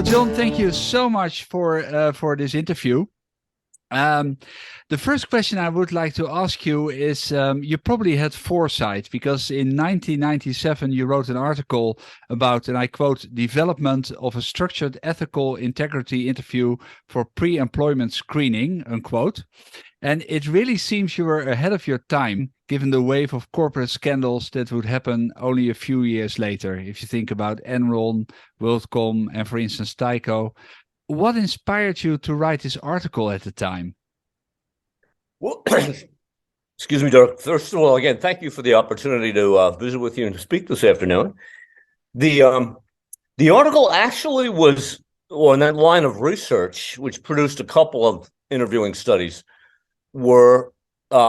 Well, John, thank you so much for this interview. The first question I would like to ask you is, you probably had foresight because in 1997 you wrote an article about, and I quote, development of a structured ethical integrity interview for pre-employment screening, unquote. And it really seems you were ahead of your time, given the wave of corporate scandals that would happen only a few years later. If you think about Enron, WorldCom, and for instance, Tyco. What inspired you to write this article at the time? Well, excuse me, Dirk. First of all, again, thank you for the opportunity to visit with you and to speak this afternoon. The article actually was on that line of research, which produced a couple of interviewing studies, were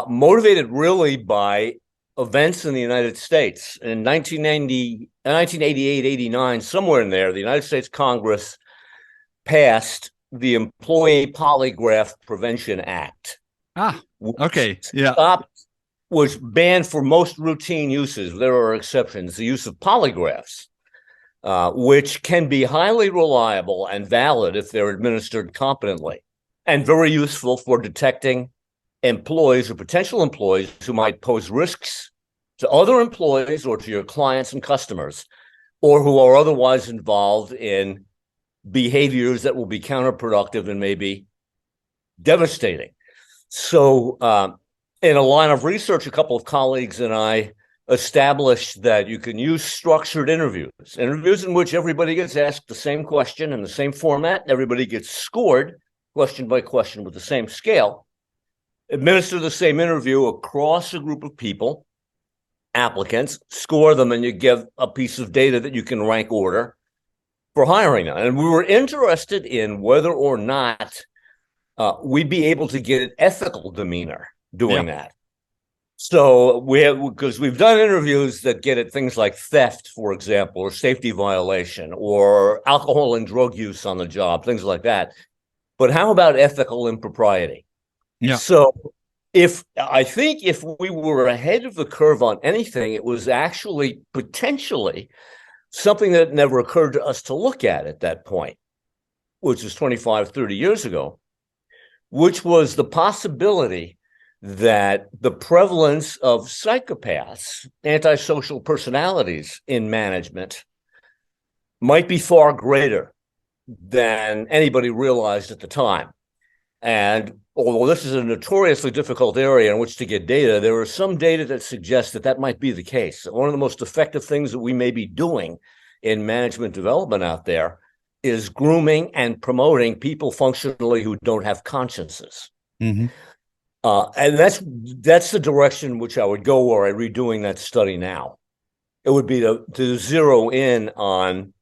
motivated really by events in the United States. In 1988, 89, somewhere in there, the United States Congress passed the Employee Polygraph Prevention Act. Okay. Yeah. Was banned for most routine uses. There are exceptions. The use of polygraphs, which can be highly reliable and valid if they're administered competently, and very useful for detecting employees or potential employees who might pose risks to other employees or to your clients and customers, or who are otherwise involved in behaviors that will be counterproductive and maybe devastating. So in a line of research, a couple of colleagues and I established that you can use structured interviews in which everybody gets asked the same question in the same format, and everybody gets scored question by question with the same scale, administer the same interview across a group of people, applicants, score them, and you give a piece of data that you can rank order for hiring them. And we were interested in whether or not we'd be able to get an ethical demeanor doing that. So because we've done interviews that get at things like theft, for example, or safety violation, or alcohol and drug use on the job, things like that. But how about ethical impropriety? Yeah. So I think if we were ahead of the curve on anything, it was actually potentially something that never occurred to us to look at that point, which was 25, 30 years ago, which was the possibility that the prevalence of psychopaths, antisocial personalities in management might be far greater than anybody realized at the time. And although this is a notoriously difficult area in which to get data, there is some data that suggests that might be the case. One of the most effective things that we may be doing in management development out there is grooming and promoting people functionally who don't have consciences. Mm-hmm. And that's the direction which I would go were I redoing that study now. It would be to zero in on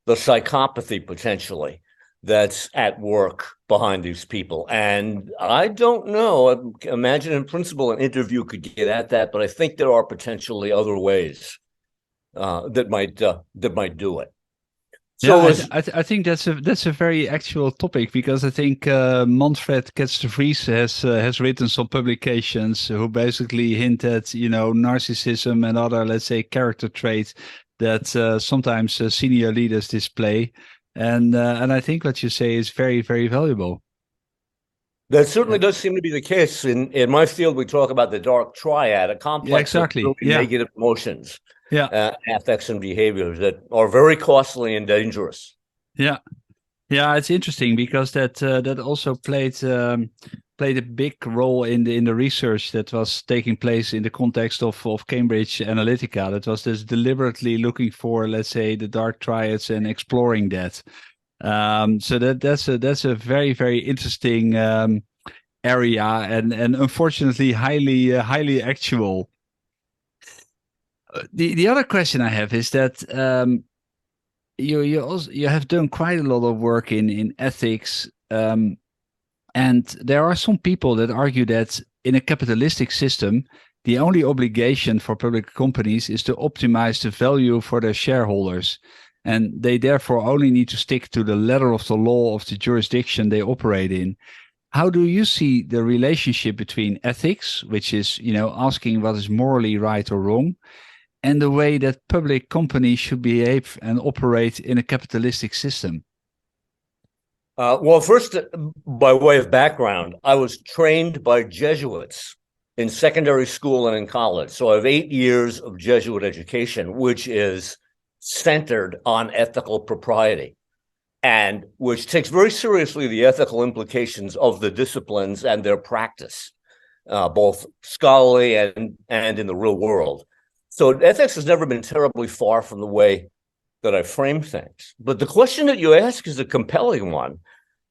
the psychopathy potentially that's at work behind these people. And I don't know, imagine in principle an interview could get at that, but I think there are potentially other ways that might do it. So yeah, I think that's a very actual topic, because I think Manfred Ketz-de-Vries has written some publications who basically hint at narcissism and other, let's say, character traits that sometimes senior leaders display, and I think what you say is very, very valuable. That certainly does seem to be the case. In my field, we talk about the dark triad, a complex of really negative emotions. Affects and behaviors that are very costly and dangerous. Yeah, it's interesting because that also played a big role in the research that was taking place in the context of Cambridge Analytica. That was just deliberately looking for, let's say, the dark triads and exploring that. So that's a very, very interesting area and unfortunately highly actual. The other question I have is that you have done quite a lot of work in ethics, and there are some people that argue that in a capitalistic system, the only obligation for public companies is to optimize the value for their shareholders, and they therefore only need to stick to the letter of the law of the jurisdiction they operate in. How do you see the relationship between ethics, which is asking what is morally right or wrong, and the way that public companies should behave and operate in a capitalistic system? Well, first, by way of background, I was trained by Jesuits in secondary school and in college. So I have 8 years of Jesuit education, which is centered on ethical propriety and which takes very seriously the ethical implications of the disciplines and their practice, both scholarly and in the real world. So ethics has never been terribly far from the way that I frame things. But the question that you ask is a compelling one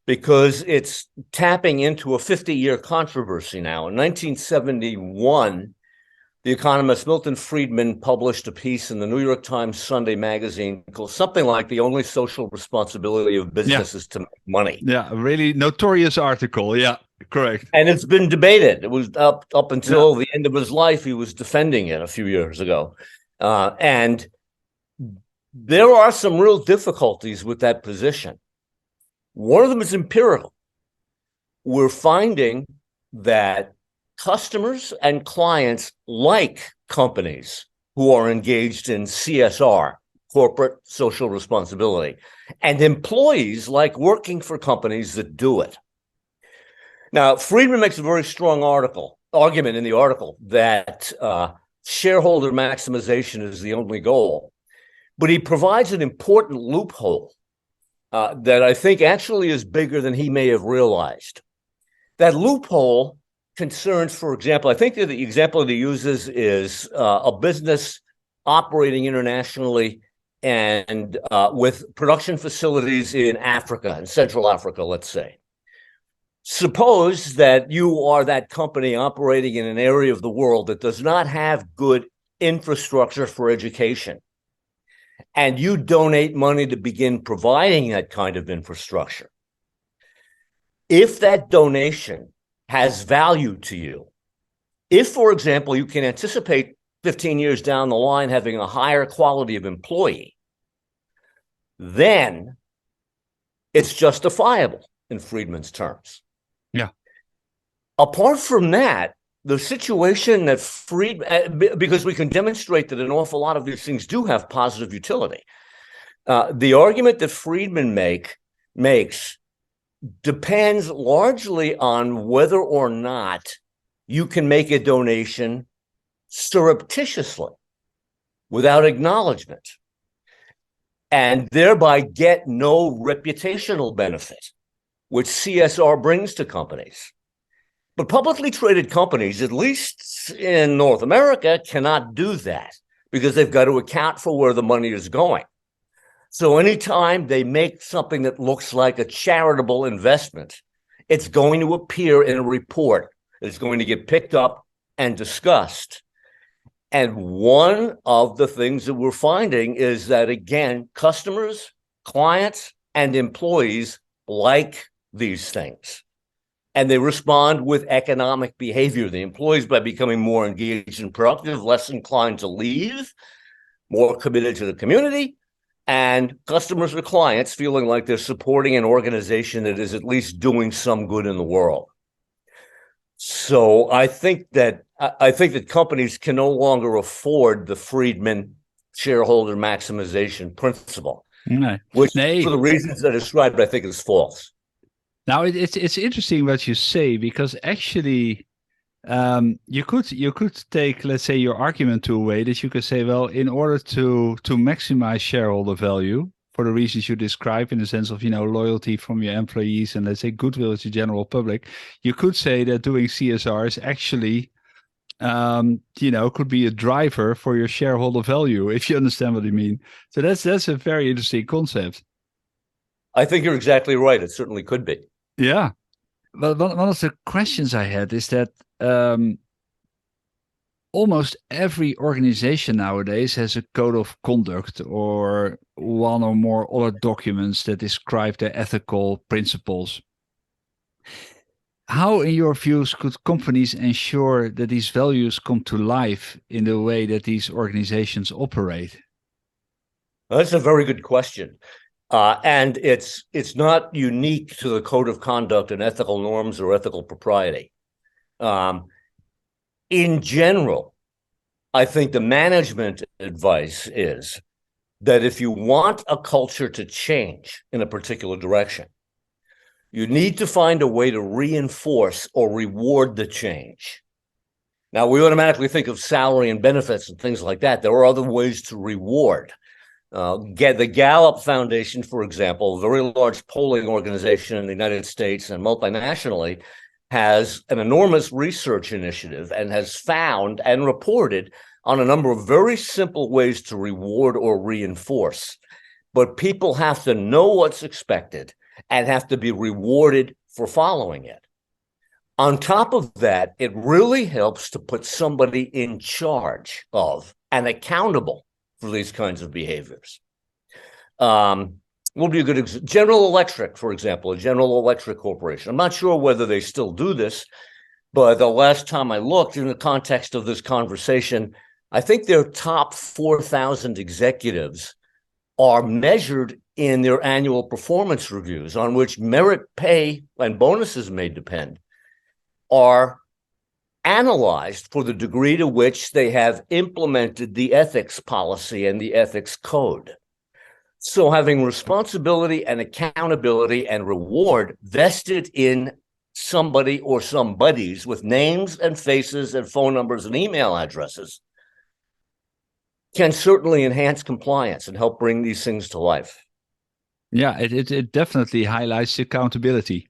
because it's tapping into a 50-year controversy now. In 1971, the economist Milton Friedman published a piece in the New York Times Sunday magazine called something like "The Only Social Responsibility of Business is to Make Money." Yeah, a really notorious article. Yeah, correct. And it's been debated. It was up until the end of his life. He was defending it a few years ago. And there are some real difficulties with that position. One of them is empirical. We're finding that customers and clients like companies who are engaged in CSR, corporate social responsibility, and employees like working for companies that do it. Now, Friedman makes a very strong argument in the article that shareholder maximization is the only goal, but he provides an important loophole that I think actually is bigger than he may have realized. That loophole concerns, for example, I think that the example that he uses is a business operating internationally and with production facilities in Africa, in Central Africa, let's say. Suppose that you are that company operating in an area of the world that does not have good infrastructure for education, and you donate money to begin providing that kind of infrastructure. If that donation has value to you, if, for example, you can anticipate 15 years down the line having a higher quality of employee, then it's justifiable in Friedman's terms. Yeah. Apart from that, the situation that Friedman, because we can demonstrate that an awful lot of these things do have positive utility, the argument that Friedman makes depends largely on whether or not you can make a donation surreptitiously without acknowledgement and thereby get no reputational benefit, which CSR brings to companies. But publicly traded companies, at least in North America, cannot do that because they've got to account for where the money is going. So anytime they make something that looks like a charitable investment, it's going to appear in a report. It's going to get picked up and discussed. And one of the things that we're finding is that, again, customers, clients, and employees like these things. And they respond with economic behavior. The employees, by becoming more engaged and productive, less inclined to leave, more committed to the community, and customers or clients feeling like they're supporting an organization that is at least doing some good in the world. So I think that companies can no longer afford the Friedman shareholder maximization principle, which, for the reasons I described, I think is false. Now it's interesting what you say, because actually you could take, let's say, your argument to a way that you could say, well, in order to maximize shareholder value for the reasons you describe, in the sense of, loyalty from your employees and, let's say, goodwill to the general public, you could say that doing CSR is actually could be a driver for your shareholder value, if you understand what I mean. So that's a very interesting concept. I think you're exactly right. It certainly could be. Yeah. But one of the questions I had is that almost every organization nowadays has a code of conduct or one or more other documents that describe their ethical principles. How, in your views, could companies ensure that these values come to life in the way that these organizations operate? Well, that's a very good question. And it's not unique to the code of conduct and ethical norms or ethical propriety. In general, I think the management advice is that if you want a culture to change in a particular direction, You need to find a way to reinforce or reward the change. Now, we automatically think of salary and benefits and things like that. There are other ways to reward. The Gallup Foundation, for example, a very large polling organization in the United States and multinationally, has an enormous research initiative and has found and reported on a number of very simple ways to reward or reinforce. But people have to know what's expected and have to be rewarded for following it. On top of that, it really helps to put somebody in charge of and accountable for these kinds of behaviors. Will be a good example. General Electric, for example, a General Electric corporation. I'm not sure whether they still do this, but the last time I looked in the context of this conversation, I think their top 4,000 executives are measured in their annual performance reviews, on which merit pay and bonuses may depend, are analyzed for the degree to which they have implemented the ethics policy and the ethics code. So having responsibility and accountability and reward vested in somebody or somebodies with names and faces and phone numbers and email addresses can certainly enhance compliance and help bring these things to life. Yeah, it definitely highlights accountability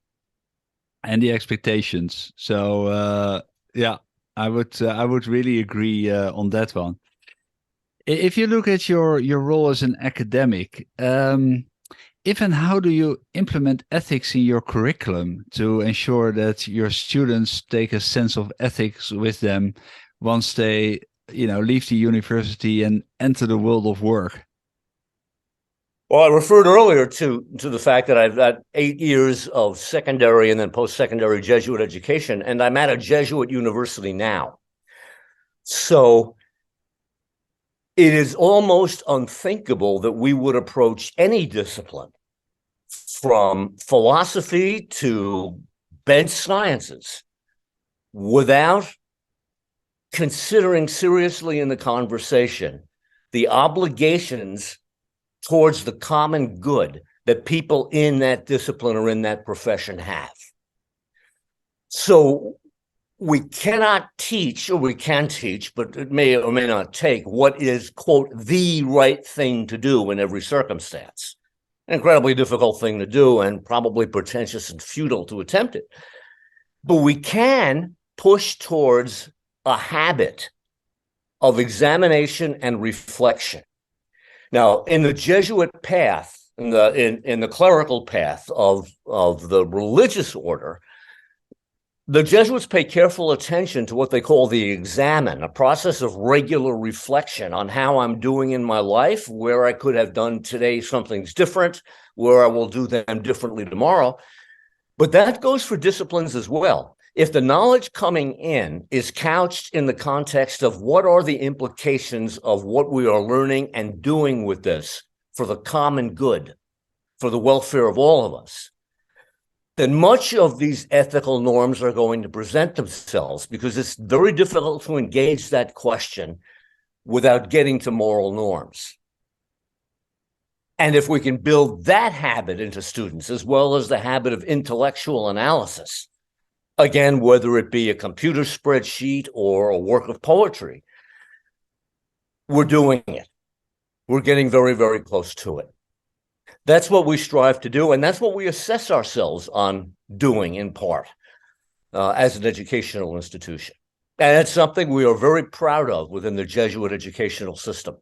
and the expectations. So yeah, I would really agree on that one. If you look at your role as an academic, if and how do you implement ethics in your curriculum to ensure that your students take a sense of ethics with them once they, leave the university and enter the world of work? Well, I referred earlier to the fact that I've got 8 years of secondary and then post-secondary Jesuit education, and I'm at a Jesuit university now. So it is almost unthinkable that we would approach any discipline, from philosophy to bench sciences, without considering seriously in the conversation the obligations towards the common good that people in that discipline or in that profession have. So we cannot teach, or we can teach, but it may or may not take what is, quote, the right thing to do in every circumstance. An incredibly difficult thing to do and probably pretentious and futile to attempt it. But we can push towards a habit of examination and reflection. Now, in the Jesuit path, in the clerical path of the religious order, the Jesuits pay careful attention to what they call the examen, a process of regular reflection on how I'm doing in my life, where I could have done today something's different, where I will do them differently tomorrow. But that goes for disciplines as well. If the knowledge coming in is couched in the context of what are the implications of what we are learning and doing with this for the common good, for the welfare of all of us, then much of these ethical norms are going to present themselves, because it's very difficult to engage that question without getting to moral norms. And if we can build that habit into students, as well as the habit of intellectual analysis, again, whether it be a computer spreadsheet or a work of poetry, we're doing it. We're getting very, very close to it. That's what we strive to do, and that's what we assess ourselves on doing in part as an educational institution. And it's something we are very proud of within the Jesuit educational system.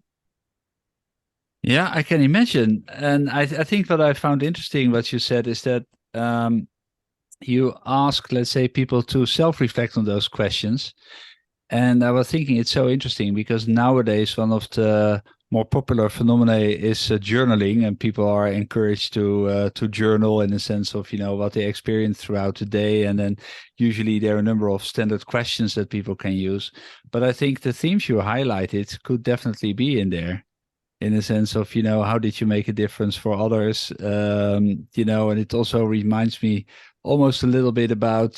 Yeah, I can imagine. And I think what I found interesting, what you said, is that you ask, let's say, people to self-reflect on those questions. And I was thinking it's so interesting because nowadays one of the more popular phenomena is journaling, and people are encouraged to journal in the sense of, what they experience throughout the day. And then usually there are a number of standard questions that people can use. But I think the themes you highlighted could definitely be in there, in the sense of, how did you make a difference for others? And it also reminds me almost a little bit about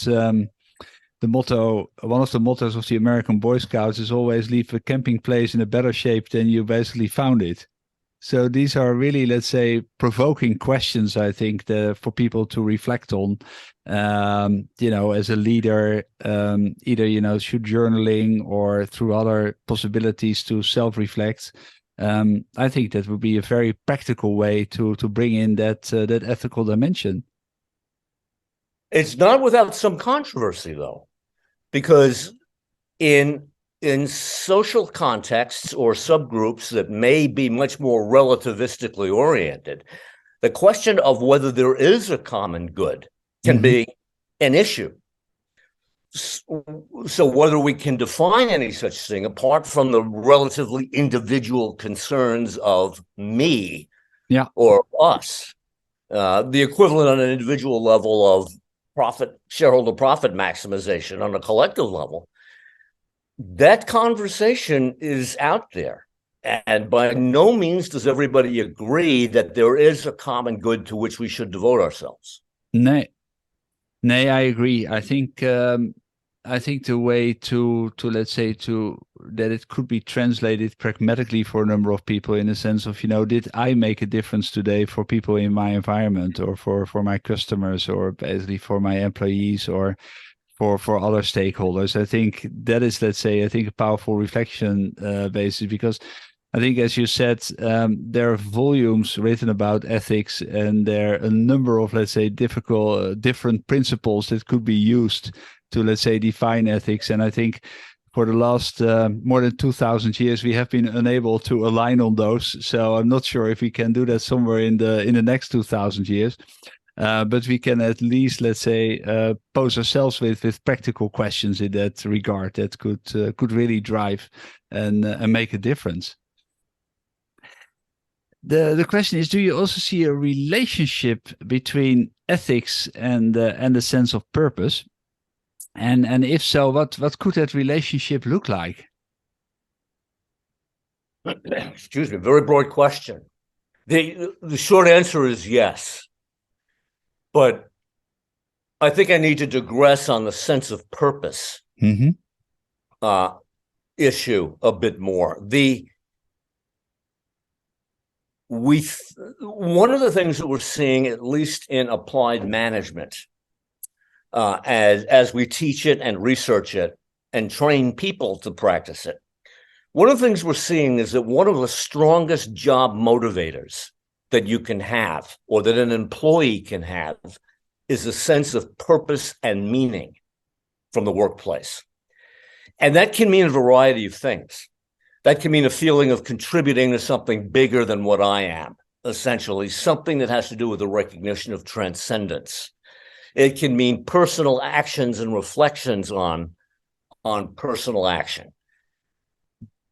the motto. One of the mottos of the American Boy Scouts is always leave a camping place in a better shape than you basically found it. So these are really, let's say, provoking questions, I think, for people to reflect on. As a leader, either, through journaling or through other possibilities to self-reflect. I think that would be a very practical way to bring in that ethical dimension. It's not without some controversy, though, because in social contexts or subgroups that may be much more relativistically oriented, the question of whether there is a common good can be an issue. So whether we can define any such thing apart from the relatively individual concerns of me or us, the equivalent on an individual level of shareholder profit maximization on a collective level, that conversation is out there. And by no means does everybody agree that there is a common good to which we should devote ourselves. Nay, I agree. I think the way to let's say that it could be translated pragmatically for a number of people in the sense of, did I make a difference today for people in my environment or for my customers or basically for my employees or for other stakeholders? I think that is, let's say, a powerful reflection basis, because I think, as you said, there are volumes written about ethics, and there are a number of, let's say, different principles that could be used to, let's say, define ethics. And I think for the last more than 2,000 years, we have been unable to align on those. So I'm not sure if we can do that somewhere in the next 2,000 years. But we can at least, let's say, pose ourselves with practical questions in that regard that could really drive and make a difference. The question is, do you also see a relationship between ethics and the sense of purpose? And if so, what could that relationship look like? Excuse me, very broad question. The short answer is yes. But I think I need to digress on the sense of purpose issue a bit more. One of the things that we're seeing, at least in applied management, as we teach it and research it and train people to practice it, one of the things we're seeing is that one of the strongest job motivators that you can have, or that an employee can have, is a sense of purpose and meaning from the workplace. And that can mean a variety of things. That can mean a feeling of contributing to something bigger than what I am, essentially, something that has to do with the recognition of transcendence. It can mean personal actions and reflections on personal action.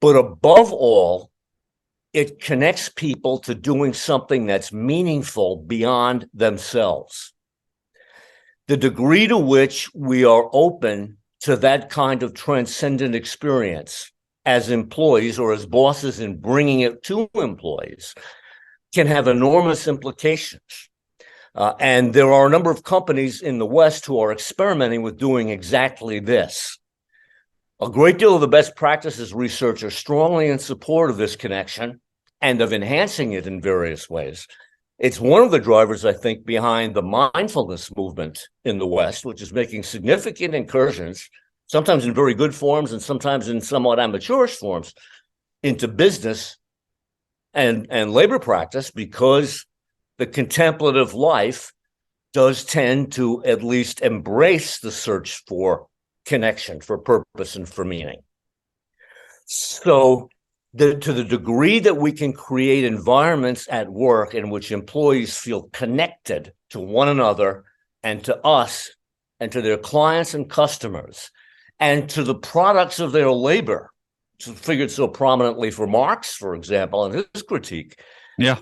But above all, it connects people to doing something that's meaningful beyond themselves. The degree to which we are open to that kind of transcendent experience as employees or as bosses in bringing it to employees can have enormous implications. And there are a number of companies in the West who are experimenting with doing exactly this. A great deal of the best practices research are strongly in support of this connection and of enhancing it in various ways. It's one of the drivers, I think, behind the mindfulness movement in the West, which is making significant incursions, sometimes in very good forms and sometimes in somewhat amateurish forms, into business and labor practice, because the contemplative life does tend to at least embrace the search for connection, for purpose, and for meaning. So to the degree that we can create environments at work in which employees feel connected to one another and to us and to their clients and customers and to the products of their labor, figured so prominently for Marx, for example, in his critique. Yeah.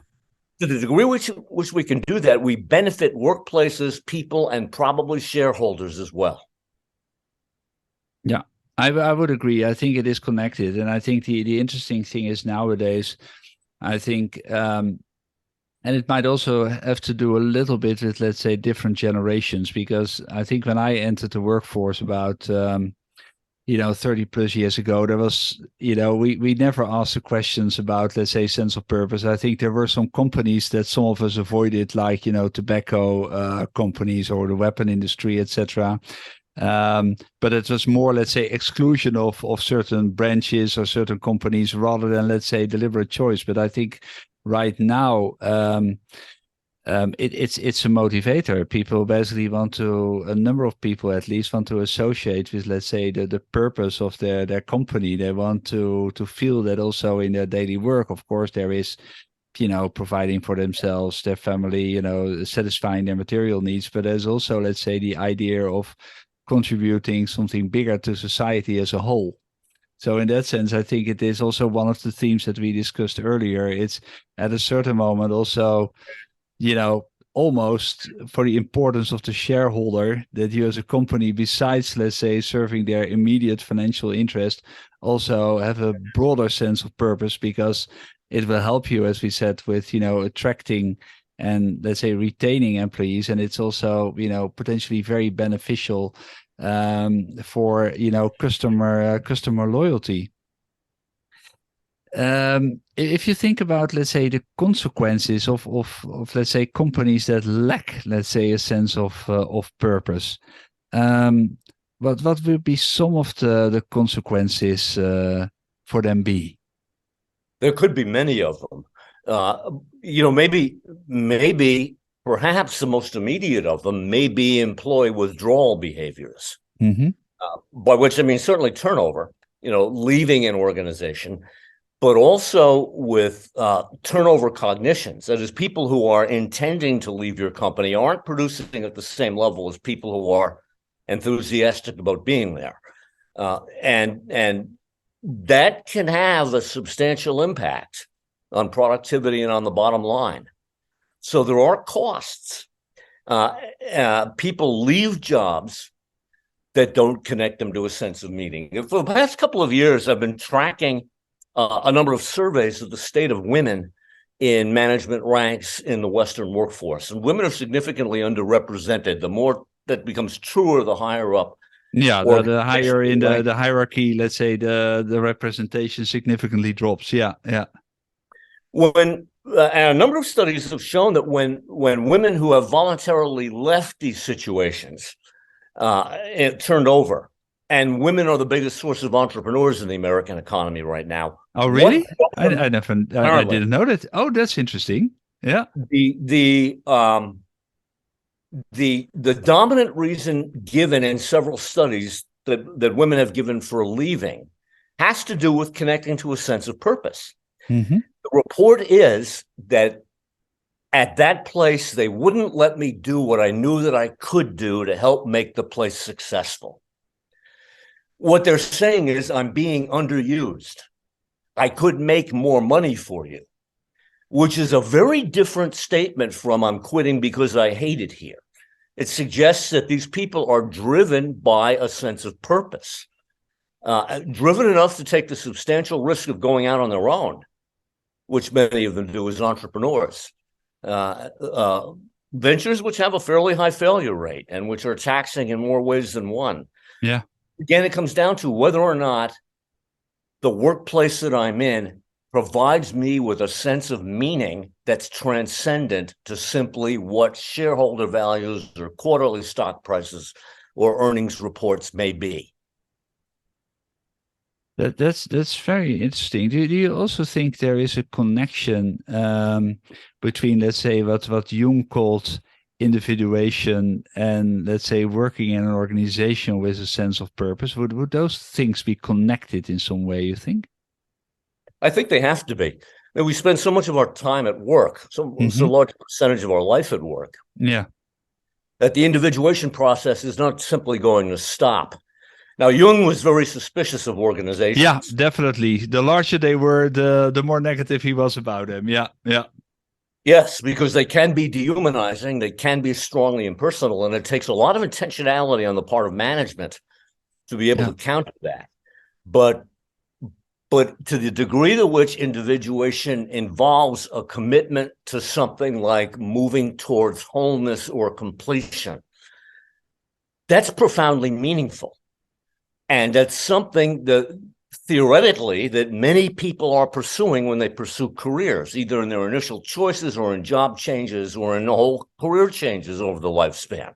To the degree which we can do that, we benefit workplaces, people, and probably shareholders as well. Yeah, I would agree. I think it is connected. And I think the interesting thing is nowadays, I think, and it might also have to do a little bit with, let's say, different generations, because I think when I entered the workforce about 30 plus years ago, there was, we never asked the questions about, let's say, sense of purpose. I think there were some companies that some of us avoided, like, tobacco companies or the weapon industry, etc. But it was more, let's say, exclusion of certain branches or certain companies rather than, let's say, deliberate choice. But I think right now, it's a motivator. People basically a number of people at least want to associate with, let's say, the purpose of their company. They want to feel that also in their daily work. Of course, there is, providing for themselves, their family, satisfying their material needs. But there's also, let's say, the idea of contributing something bigger to society as a whole. So in that sense, I think it is also one of the themes that we discussed earlier. It's at a certain moment also, almost for the importance of the shareholder, that you as a company, besides, let's say, serving their immediate financial interest, also have a broader sense of purpose, because it will help you, as we said, with, attracting and, let's say, retaining employees. And it's also, potentially very beneficial for, customer loyalty. If you think about, let's say, the consequences of let's say, companies that lack, let's say, a sense of purpose, what will be some of the consequences for them be? There could be many of them. Maybe perhaps the most immediate of them may be employee withdrawal behaviors, by which I mean certainly turnover, leaving an organization, but also with turnover cognitions. That is, people who are intending to leave your company aren't producing at the same level as people who are enthusiastic about being there. And that can have a substantial impact on productivity and on the bottom line. So there are costs. People leave jobs that don't connect them to a sense of meaning. For the past couple of years, I've been tracking a number of surveys of the state of women in management ranks in the Western workforce. And women are significantly underrepresented. The more that becomes truer, the higher up. Yeah, the higher in the hierarchy, let's say, the representation significantly drops. Yeah. And a number of studies have shown that when women who have voluntarily left these situations turned over, and women are the biggest source of entrepreneurs in the American economy right now. Oh, really? I didn't know that. Oh, that's interesting. Yeah. The dominant reason given in several studies that women have given for leaving has to do with connecting to a sense of purpose. The report is that at that place, they wouldn't let me do what I knew that I could do to help make the place successful. What they're saying is, I'm being underused. I could make more money for you, which is a very different statement from I'm quitting because I hate it here. It suggests that these people are driven by a sense of purpose, driven enough to take the substantial risk of going out on their own, which many of them do as entrepreneurs. Ventures which have a fairly high failure rate and which are taxing in more ways than one. Yeah. Again, it comes down to whether or not the workplace that I'm in provides me with a sense of meaning that's transcendent to simply what shareholder values or quarterly stock prices or earnings reports may be. That's very interesting. Do you also think there is a connection between, let's say, what Jung called individuation and, let's say, working in an organization with a sense of purpose? Would those things be connected in some way, you think? I think they have to be. We spend so much of our time at work, so large percentage of our life at work. Yeah. That the individuation process is not simply going to stop. Now, Jung was very suspicious of organizations. Yeah, definitely. The larger they were, the more negative he was about them. Yeah. Yes, because they can be dehumanizing, they can be strongly impersonal, and it takes a lot of intentionality on the part of management to be able to counter that. But to the degree to which individuation involves a commitment to something like moving towards wholeness or completion, that's profoundly meaningful. And that's something that theoretically that many people are pursuing when they pursue careers, either in their initial choices or in job changes or in the whole career changes over the lifespan.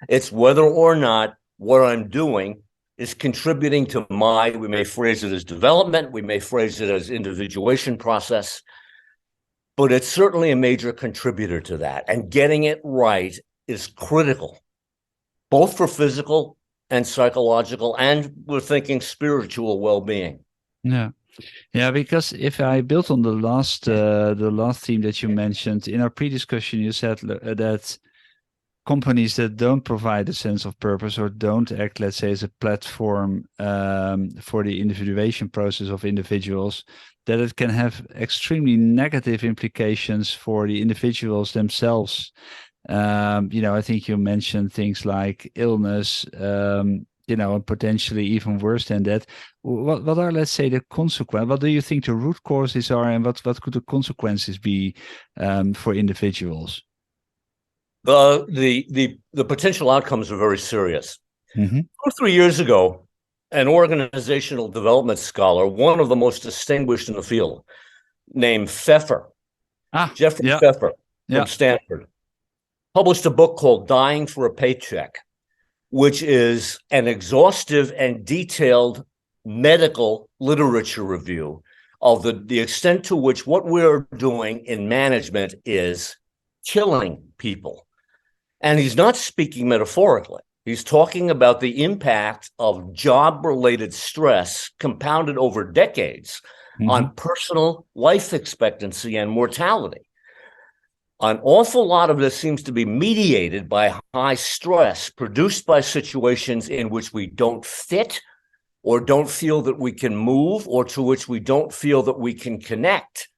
It's whether or not what I'm doing is contributing to we may phrase it as development, we may phrase it as individuation process, but it's certainly a major contributor to that. And getting it right is critical, both for physical and psychological, and we're thinking spiritual well-being. Yeah, because if I build on the last theme that you mentioned in our pre-discussion, you said that companies that don't provide a sense of purpose or don't act, let's say, as a platform for the individuation process of individuals, that it can have extremely negative implications for the individuals themselves. I think you mentioned things like illness, and potentially even worse than that. What are, let's say, the consequences? What do you think the root causes are, and what could the consequences be for individuals? The potential outcomes are very serious. Mm-hmm. 2 or 3 years ago, an organizational development scholar, one of the most distinguished in the field, named Pfeffer, Jeffrey Pfeffer from Stanford, published a book called Dying for a Paycheck, which is an exhaustive and detailed medical literature review of the extent to which what we're doing in management is killing people. And he's not speaking metaphorically. He's talking about the impact of job-related stress compounded over decades on personal life expectancy and mortality. An awful lot of this seems to be mediated by high stress produced by situations in which we don't fit or don't feel that we can move or to which we don't feel that we can connect.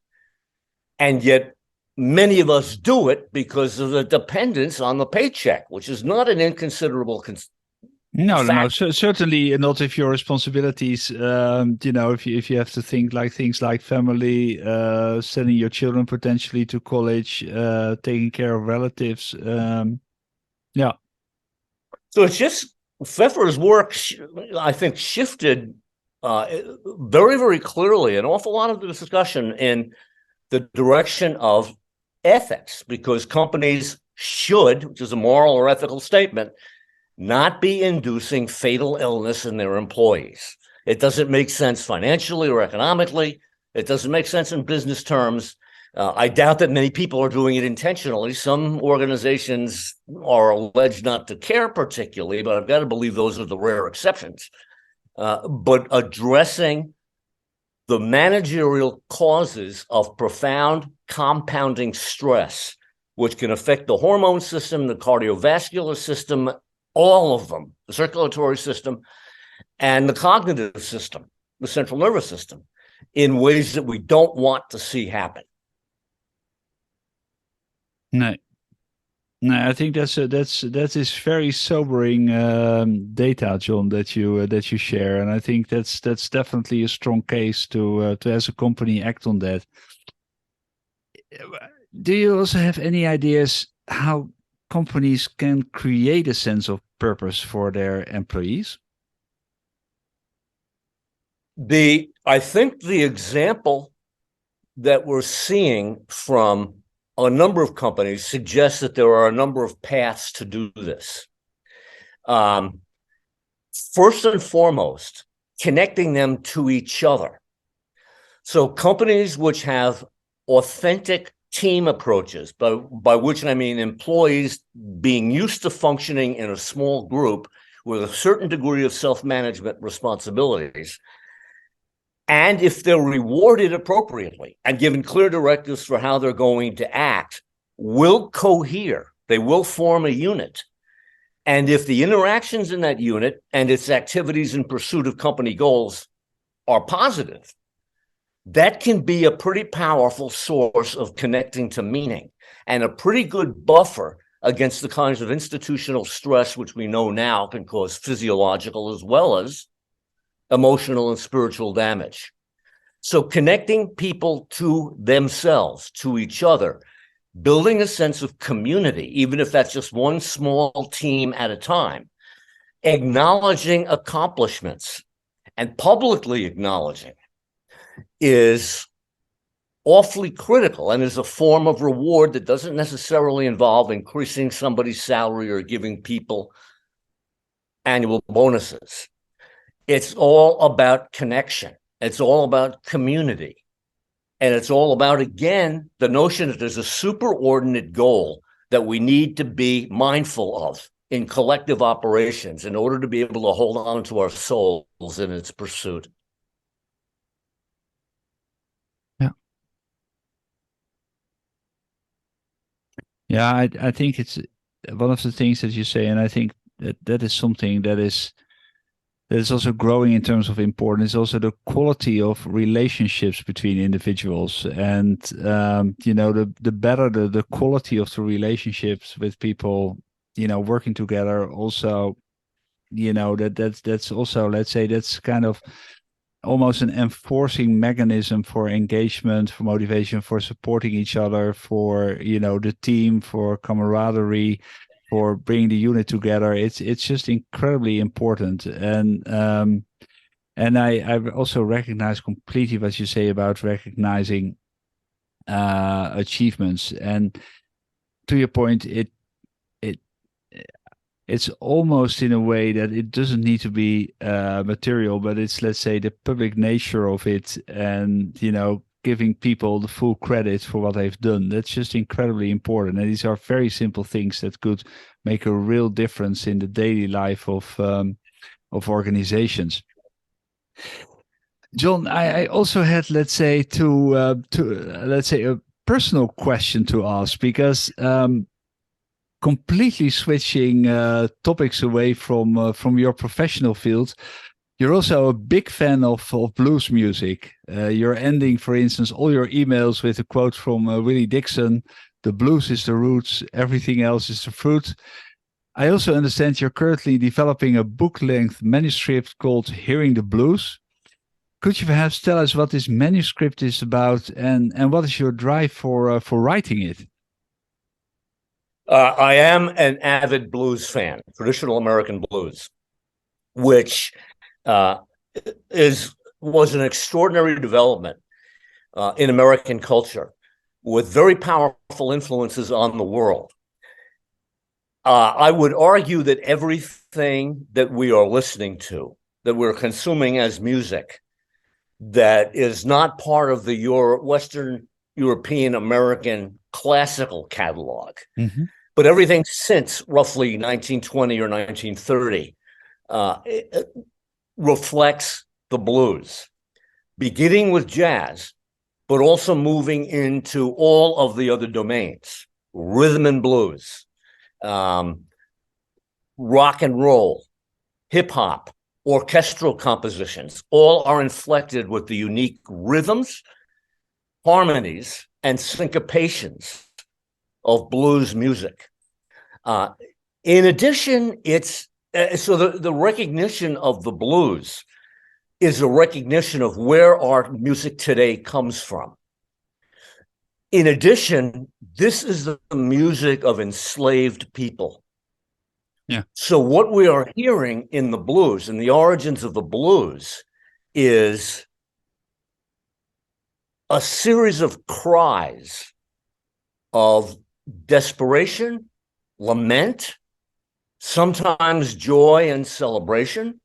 And yet many of us do it because of the dependence on the paycheck, which is not an inconsiderable No. Certainly not if your responsibilities, if you have to think like things like family, sending your children potentially to college, taking care of relatives. So it's just Pfeffer's work, I think, shifted very, very clearly an awful lot of the discussion in the direction of ethics, because companies should, which is a moral or ethical statement, not be inducing fatal illness in their employees. It doesn't make sense financially or economically. It doesn't make sense in business terms. I doubt that many people are doing it intentionally. Some organizations are alleged not to care particularly, but I've got to believe those are the rare exceptions. But addressing the managerial causes of profound compounding stress, which can affect the hormone system, the cardiovascular system, all of them, the circulatory system, and the cognitive system, the central nervous system, in ways that we don't want to see happen. No, I think that is very sobering data, John, that you share, and I think that's definitely a strong case to as a company act on that. Do you also have any ideas how companies can create a sense of purpose for their employees? I think the example that we're seeing from a number of companies suggests that there are a number of paths to do this. First and foremost, connecting them to each other. So companies which have authentic team approaches, by which I mean employees being used to functioning in a small group with a certain degree of self-management responsibilities, and if they're rewarded appropriately and given clear directives for how they're going to act, will cohere. They will form a unit. And if the interactions in that unit and its activities in pursuit of company goals are positive, that can be a pretty powerful source of connecting to meaning and a pretty good buffer against the kinds of institutional stress which we know now can cause physiological as well as emotional and spiritual damage. So connecting people to themselves, to each other, building a sense of community, even if that's just one small team at a time, acknowledging accomplishments and publicly acknowledging is awfully critical and is a form of reward that doesn't necessarily involve increasing somebody's salary or giving people annual bonuses. It's all about connection. It's all about community. And it's all about, again, the notion that there's a superordinate goal that we need to be mindful of in collective operations in order to be able to hold on to our souls in its pursuit. Yeah, I think it's one of the things that you say, and I think that is something that is also growing in terms of importance. Is also the quality of relationships between individuals, and the better the quality of the relationships with people, working together. Also, that's also, let's say, that's kind of almost an enforcing mechanism for engagement, for motivation, for supporting each other, for the team, for camaraderie, for bringing the unit together. It's just incredibly important. And I also recognize completely what you say about recognizing achievements. And to your point, it's almost in a way that it doesn't need to be material, but it's, let's say, the public nature of it, and giving people the full credit for what they've done. That's just incredibly important, and these are very simple things that could make a real difference in the daily life of organizations. John, I also had, let's say, a personal question to ask, because completely switching topics away from your professional field, you're also a big fan of blues music. You're ending, for instance, all your emails with a quote from Willie Dixon: "The blues is the roots, everything else is the fruit." I also understand you're currently developing a book-length manuscript called Hearing the Blues. Could you perhaps tell us what this manuscript is about, and what is your drive for writing it? I am an avid blues fan, traditional American blues, which was an extraordinary development in American culture, with very powerful influences on the world. I would argue that everything that we are listening to, that we're consuming as music, that is not part of the Western European American classical catalog, but everything since roughly 1920 or 1930 it reflects the blues, beginning with jazz, but also moving into all of the other domains: rhythm and blues, rock and roll, hip hop, orchestral compositions. All are inflected with the unique rhythms, harmonies, and syncopations of blues music. In addition, it's so the recognition of the blues is a recognition of where our music today comes from. In addition, this is the music of enslaved people. Yeah. So what we are hearing in the blues and the origins of the blues is a series of cries of desperation, lament, sometimes joy and celebration,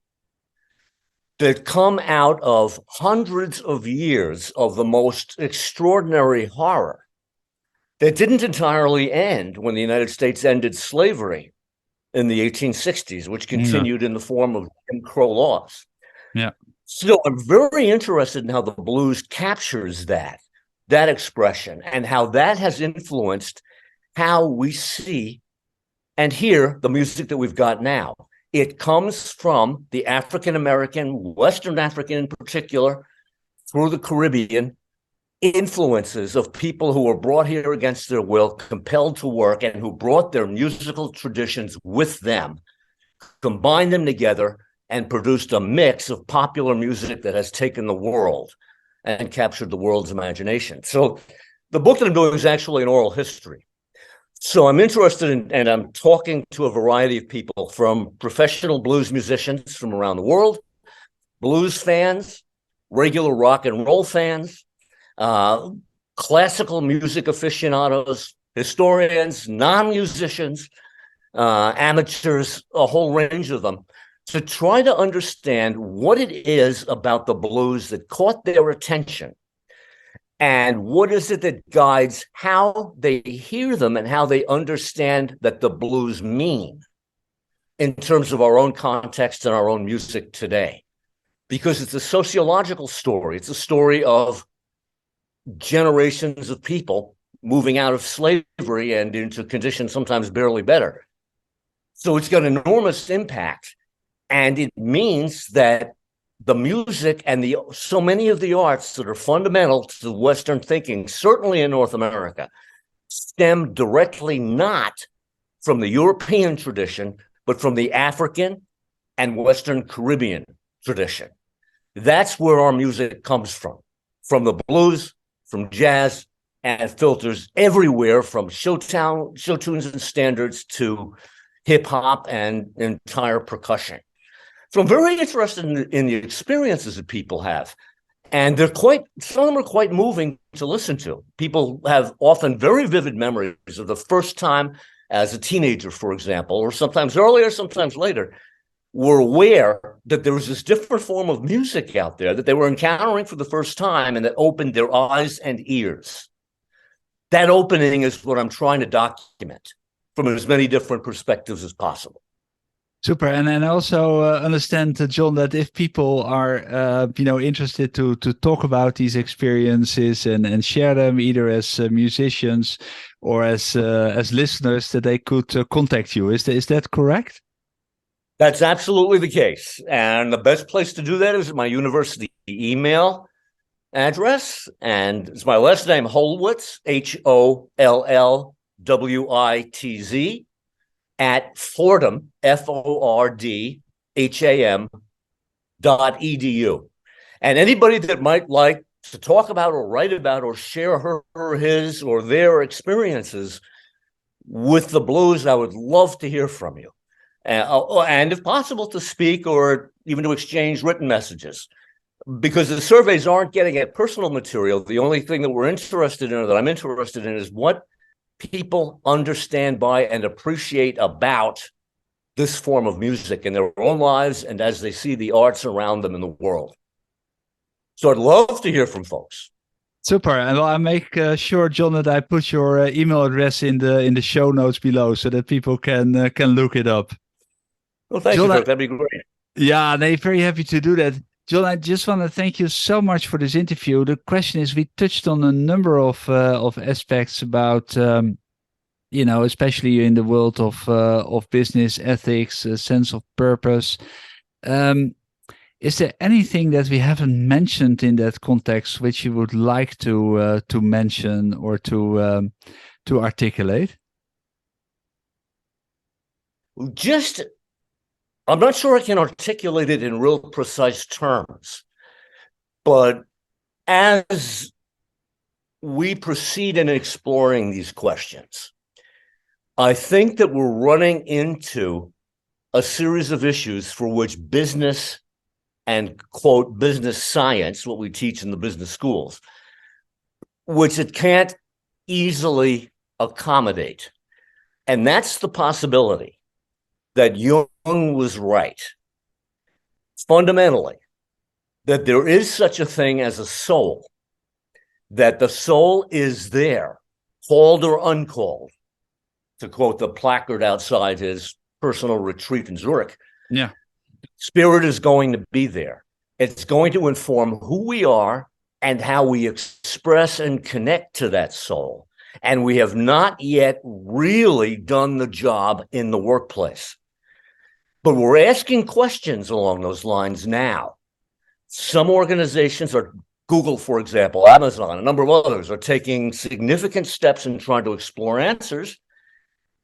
that come out of hundreds of years of the most extraordinary horror that didn't entirely end when the United States ended slavery in the 1860s, which continued in the form of Jim Crow laws. Yeah. So I'm very interested in how the blues captures that expression, and how that has influenced how we see and hear the music that we've got now. It comes from the African American, Western African in particular, through the Caribbean, influences of people who were brought here against their will, compelled to work, and who brought their musical traditions with them, combined them together, and produced a mix of popular music that has taken the world and captured the world's imagination. So the book that I'm doing is actually an oral history. So I'm interested in, and I'm talking to a variety of people, from professional blues musicians from around the world, blues fans, regular rock and roll fans, classical music aficionados, historians, non-musicians, amateurs, a whole range of them, to try to understand what it is about the blues that caught their attention, and what is it that guides how they hear them and how they understand that the blues mean in terms of our own context and our own music today. Because it's a sociological story. It's a story of generations of people moving out of slavery and into conditions sometimes barely better. So it's got enormous impact. And it means that the music and so many of the arts that are fundamental to Western thinking, certainly in North America, stem directly not from the European tradition, but from the African and Western Caribbean tradition. That's where our music comes from the blues, from jazz, and filters everywhere, from show tunes and standards to hip hop and entire percussion. So I'm very interested in the experiences that people have. And some of them are quite moving to listen to. People have often very vivid memories of the first time as a teenager, for example, or sometimes earlier, sometimes later, were aware that there was this different form of music out there that they were encountering for the first time, and that opened their eyes and ears. That opening is what I'm trying to document from as many different perspectives as possible. Super, and I also understand, John, that if people are, interested to talk about these experiences and share them either as musicians or as listeners, that they could contact you. Is that correct? That's absolutely the case, and the best place to do that is at my university email address, and it's my last name, Hollwitz, Hollwitz, at Fordham, FORDHAM.edu. And anybody that might like to talk about or write about or share her or his or their experiences with the blues, I would love to hear from you. And if possible, to speak or even to exchange written messages. Because the surveys aren't getting at personal material. The only thing that we're interested in, or that I'm interested in, is what people understand by and appreciate about this form of music in their own lives and as they see the arts around them in the world. So I'd love to hear from folks. Super, and I'll make sure, John, that I put your email address in the show notes below so that people can look it up. Well, thank you, Dirk. That'd be great. Yeah, they're very happy to do that. John, I just want to thank you so much for this interview. The question is, we touched on a number of aspects about, especially in the world of business ethics, a sense of purpose. Is there anything that we haven't mentioned in that context which you would like to mention or to articulate? I'm not sure I can articulate it in real precise terms, but as we proceed in exploring these questions, I think that we're running into a series of issues for which business and, quote, business science, what we teach in the business schools, which it can't easily accommodate. And that's the possibility that Jung was right, fundamentally, that there is such a thing as a soul, that the soul is there, called or uncalled, to quote the placard outside his personal retreat in Zurich. Yeah. Spirit is going to be there. It's going to inform who we are and how we express and connect to that soul. And we have not yet really done the job in the workplace. But we're asking questions along those lines now. Some organizations, or Google, for example, Amazon, a number of others, are taking significant steps in trying to explore answers.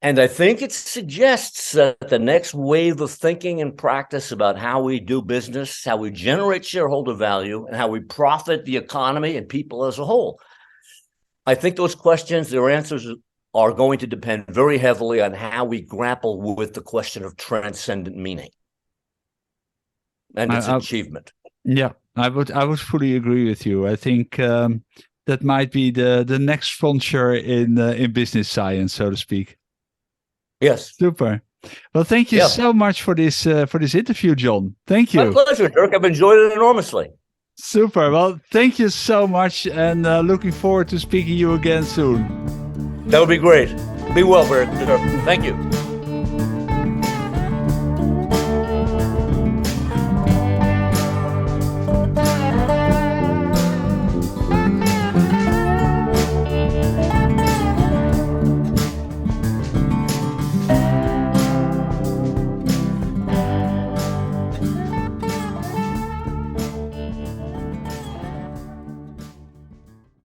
And I think it suggests that the next wave of thinking and practice about how we do business, how we generate shareholder value, and how we profit the economy and people as a whole, I think those questions, their answers are going to depend very heavily on how we grapple with the question of transcendent meaning and its achievement. Yeah, I would fully agree with you. I think that might be the next frontier in business science, so to speak. Yes. Super. Well, thank you so much for this interview, John. Thank you. My pleasure, Dirk. I've enjoyed it enormously. Super. Well, thank you so much, and looking forward to speaking to you again soon. That would be great. Be well, Dirk. Thank you.